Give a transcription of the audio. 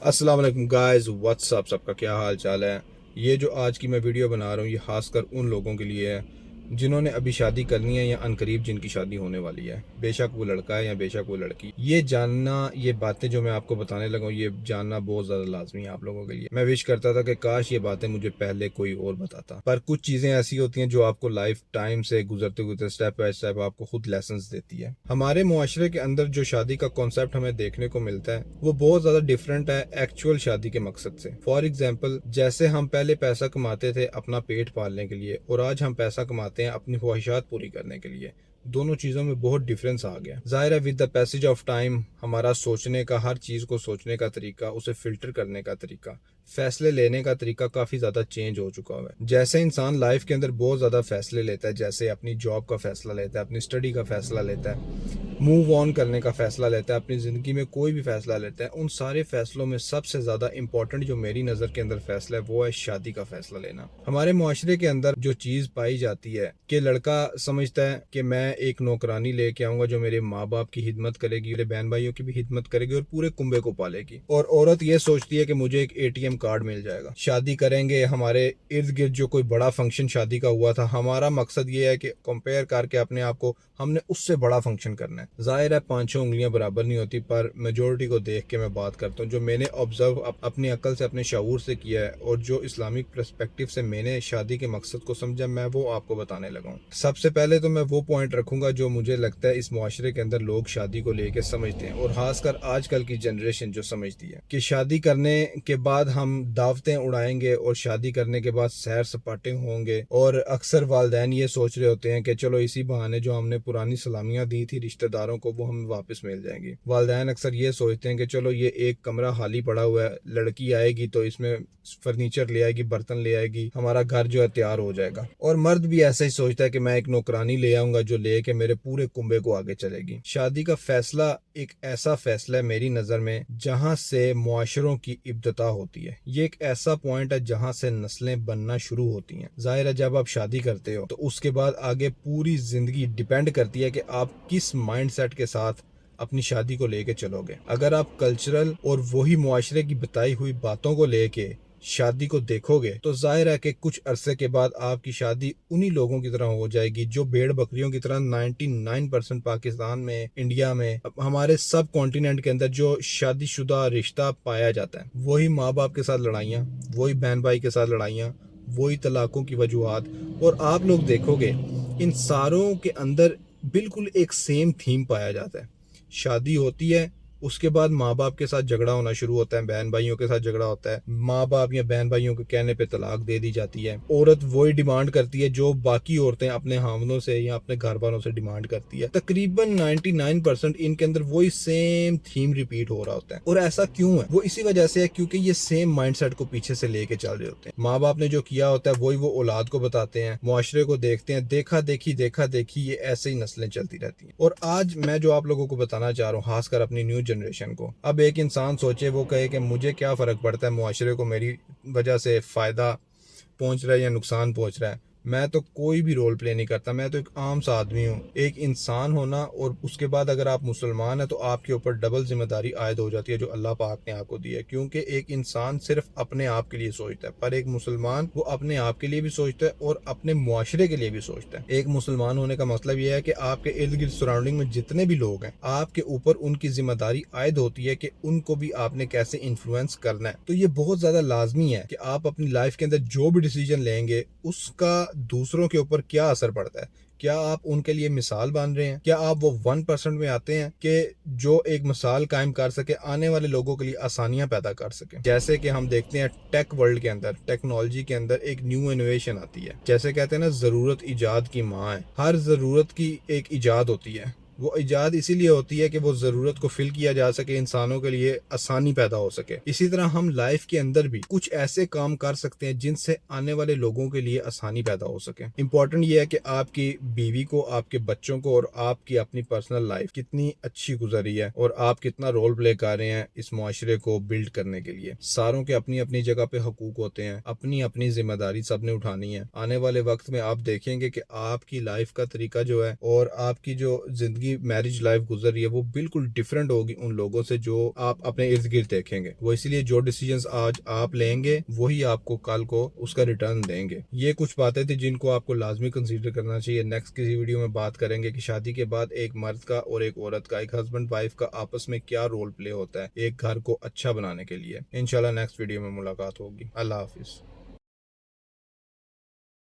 السلام علیکم guys, what's up, سب کا کیا حال چال ہے؟ یہ جو آج کی میں ویڈیو بنا رہا ہوں یہ خاص کر ان لوگوں کے لیے ہے جنہوں نے ابھی شادی کرنی ہے یا عنقریب جن کی شادی ہونے والی ہے، بے شک وہ لڑکا ہے یا بے شک وہ لڑکی۔ یہ جاننا، یہ باتیں جو میں آپ کو بتانے لگا ہوں، یہ جاننا بہت زیادہ لازمی ہے آپ لوگوں کے لیے۔ میں وش کرتا تھا کہ کاش یہ باتیں مجھے پہلے کوئی اور بتاتا، پر کچھ چیزیں ایسی ہوتی ہیں جو آپ کو لائف ٹائم سے گزرتے گزرتے اسٹیپ بائی اسٹیپ آپ کو خود لیسنز دیتی ہے۔ ہمارے معاشرے کے اندر جو شادی کا کانسیپٹ ہمیں دیکھنے کو ملتا ہے وہ بہت زیادہ ڈفرینٹ ہے ایکچوئل شادی کے مقصد سے۔ فار ایگزامپل، جیسے ہم پہلے پیسہ کماتے تھے اپنا پیٹ پالنے کے لیے، اور آج ہم پیسہ کماتے ہیں اپنی خواہشات پوری کرنے کے لیے، دونوں چیزوں میں بہت ڈفرینس آ گیا۔ ظاہر ہے with the passage of time ہمارا سوچنے کا، ہر چیز کو سوچنے کا طریقہ، اسے فلٹر کرنے کا طریقہ، فیصلے لینے کا طریقہ کافی زیادہ چینج ہو چکا ہوا ہے۔ جیسے انسان لائف کے اندر بہت زیادہ فیصلے لیتا ہے، جیسے اپنی جاب کا فیصلہ لیتا ہے، اپنی اسٹڈی کا فیصلہ لیتا ہے، موو آن کرنے کا فیصلہ لیتا ہے، اپنی زندگی میں کوئی بھی فیصلہ لیتا ہے، ان سارے فیصلوں میں سب سے زیادہ امپورٹنٹ جو میری نظر کے اندر فیصلہ ہے وہ ہے شادی کا فیصلہ لینا۔ ہمارے معاشرے کے اندر جو چیز پائی جاتی ہے کہ لڑکا سمجھتا ہے کہ میں ایک نوکرانی لے کے آؤں گا جو میرے ماں باپ کی خدمت کرے گی، میرے بہن بھائیوں کی بھی خدمت کرے گی اور پورے کنبے کو پالے گی، اور عورت یہ سوچتی ہے کہ مجھے ایک ATM کارڈ مل جائے گا، شادی کریں گے، ہمارے ارد گرد جو کوئی بڑا فنکشن شادی کا ہوا تھا، ہمارا مقصد یہ ہے کہ کمپیئر کر کے اپنے آپ کو ہم نے اس سے بڑا فنکشن کرنا ہے۔ ظاہر ہے 5-6 انگلیاں برابر نہیں ہوتی، پر میجورٹی کو دیکھ کے میں بات کرتا ہوں، جو میں نے آبزرو اپنی عقل سے، اپنے شعور سے کیا ہے، اور جو اسلامک پرسپیکٹیو سے میں نے شادی کے مقصد کو سمجھا، میں وہ آپ کو بتانے لگا ہوں۔ سب سے پہلے تو میں وہ پوائنٹ رکھوں گا جو مجھے لگتا ہے اس معاشرے کے اندر لوگ شادی کو لے کے سمجھتے ہیں، اور خاص کر آج کل کی جنریشن جو سمجھتی ہے کہ شادی کرنے کے بعد ہم دعوتیں اڑائیں گے اور شادی کرنے کے بعد سیر سپاٹے ہوں گے، اور اکثر والدین یہ سوچ رہے ہوتے ہیں کہ چلو اسی بہانے جو ہم نے پرانی سلامیاں دی تھی رشتہ داروں کو وہ ہمیں واپس مل جائیں گی۔ والدین اکثر یہ سوچتے ہیں کہ چلو یہ ایک کمرہ خالی پڑا ہوا ہے، لڑکی آئے گی تو اس میں فرنیچر لے آئے گی، برتن لے آئے گی، ہمارا گھر جو ہے تیار ہو جائے گا۔ اور مرد بھی ایسا ہی سوچتا ہے کہ میں ایک نوکرانی لے آؤں گا جو لے کے میرے پورے کنبے کو آگے چلے گی۔ شادی کا فیصلہ ایک ایسا فیصلہ ہے میری نظر میں جہاں سے معاشروں کی ابتدا ہوتی ہے، یہ ایک ایسا پوائنٹ ہے جہاں سے نسلیں بننا شروع ہوتی ہیں۔ ظاہر ہے جب آپ شادی کرتے ہو تو اس کے بعد آگے پوری زندگی ڈیپینڈ کرتی ہے کہ آپ کس مائنڈ سیٹ کے ساتھ اپنی شادی کو لے کے چلو گے۔ اگر آپ کلچرل اور وہی معاشرے کی بتائی ہوئی باتوں کو لے کے شادی کو دیکھو گے تو ظاہر ہے کہ کچھ عرصے کے بعد آپ کی شادی انہی لوگوں کی طرح ہو جائے گی جو بھیڑ بکریوں کی طرح 99% پاکستان میں، انڈیا میں، ہمارے سب کانٹیننٹ کے اندر جو شادی شدہ رشتہ پایا جاتا ہے، وہی ماں باپ کے ساتھ لڑائیاں، وہی بہن بھائی کے ساتھ لڑائیاں، وہی طلاقوں کی وجوہات، اور آپ لوگ دیکھو گے ان ساروں کے اندر بالکل ایک سیم تھیم پایا جاتا ہے۔ شادی ہوتی ہے، اس کے بعد ماں باپ کے ساتھ جھگڑا ہونا شروع ہوتا ہے، بہن بھائیوں کے ساتھ جھگڑا ہوتا ہے، ماں باپ یا بہن بھائیوں کے کہنے پہ طلاق دے دی جاتی ہے، عورت وہی ڈیمانڈ کرتی ہے جو باقی عورتیں اپنے خاندانوں سے یا اپنے گھر والوں سے ڈیمانڈ کرتی ہے۔ تقریباً 99% ان کے اندر وہی سیم تھیم ریپیٹ ہو رہا ہوتا ہے، اور ایسا کیوں ہے؟ وہ اسی وجہ سے ہے کیونکہ یہ سیم مائنڈ سیٹ کو پیچھے سے لے کے چل رہے ہوتے ہیں۔ ماں باپ نے جو کیا ہوتا ہے وہی وہ اولاد کو بتاتے ہیں، معاشرے کو دیکھتے ہیں، دیکھا دیکھی یہ ایسے ہی نسلیں چلتی رہتی ہیں۔ اور آج میں جو آپ لوگوں کو بتانا چاہ رہا ہوں، خاص کر اپنی نیو جنریشن کو، اب ایک انسان سوچے، وہ کہے کہ مجھے کیا فرق پڑتا ہے معاشرے کو میری وجہ سے فائدہ پہنچ رہا ہے یا نقصان پہنچ رہا ہے، میں تو کوئی بھی رول پلے نہیں کرتا، میں تو ایک عام سا آدمی ہوں۔ ایک انسان ہونا، اور اس کے بعد اگر آپ مسلمان ہیں تو آپ کے اوپر ڈبل ذمہ داری عائد ہو جاتی ہے جو اللہ پاک نے آپ کو دی ہے، کیونکہ ایک انسان صرف اپنے آپ کے لیے سوچتا ہے، پر ایک مسلمان وہ اپنے آپ کے لیے بھی سوچتا ہے اور اپنے معاشرے کے لیے بھی سوچتا ہے۔ ایک مسلمان ہونے کا مطلب یہ ہے کہ آپ کے ارد گرد سراؤنڈنگ میں جتنے بھی لوگ ہیں، آپ کے اوپر ان کی ذمہ داری عائد ہوتی ہے کہ ان کو بھی آپ نے کیسے انفلوئنس کرنا ہے۔ تو یہ بہت زیادہ لازمی ہے کہ آپ اپنی لائف کے اندر جو بھی ڈیسیجن لیں گے اس کا دوسروں کے اوپر کیا اثر پڑتا ہے، کیا آپ ان کے لیے مثال بن رہے ہیں، کیا آپ وہ 1% میں آتے ہیں کہ جو ایک مثال قائم کر سکے، آنے والے لوگوں کے لیے آسانیاں پیدا کر سکے۔ جیسے کہ ہم دیکھتے ہیں ٹیک ورلڈ کے اندر، ٹیکنالوجی کے اندر ایک نیو انوویشن آتی ہے، جیسے کہتے ہیں نا، ضرورت ایجاد کی ماں ہے۔ ہر ضرورت کی ایک ایجاد ہوتی ہے، وہ ایجاد اسی لیے ہوتی ہے کہ وہ ضرورت کو فل کیا جا سکے، انسانوں کے لیے آسانی پیدا ہو سکے۔ اسی طرح ہم لائف کے اندر بھی کچھ ایسے کام کر سکتے ہیں جن سے آنے والے لوگوں کے لیے آسانی پیدا ہو سکے۔ امپورٹنٹ یہ ہے کہ آپ کی بیوی کو، آپ کے بچوں کو اور آپ کی اپنی پرسنل لائف کتنی اچھی گزر رہی ہے اور آپ کتنا رول پلے کر رہے ہیں اس معاشرے کو بلڈ کرنے کے لیے۔ ساروں کے اپنی اپنی جگہ پہ حقوق ہوتے ہیں، اپنی اپنی ذمہ داری سب نے اٹھانی ہے۔ آنے والے وقت میں آپ دیکھیں گے کہ آپ کی لائف کا طریقہ جو ہے اور آپ کی جو زندگی کی میرج لائف گزر رہی ہے وہ بالکل ڈیفرنٹ ہوگی ان لوگوں سے جو آپ اپنے ارد گرد دیکھیں گے. وہ اس لیے جو ڈیسیجنز آج آپ لیں گے وہی آپ کو کل کو اس کا ریٹرن دیں گے. یہ کچھ باتیں تھیں جن کو آپ کو لازمی کنسیڈر کرنا چاہیے. نیکسٹ کسی ویڈیو میں بات کریں گے کہ شادی کے بعد ایک مرد کا اور ایک عورت کا, ایک ہسبینڈ وائف کا آپس میں کیا رول پلے ہوتا ہے ایک گھر کو اچھا بنانے کے لیے. انشاءاللہ نیکسٹ ویڈیو میں ملاقات ہوگی. اللہ حافظ.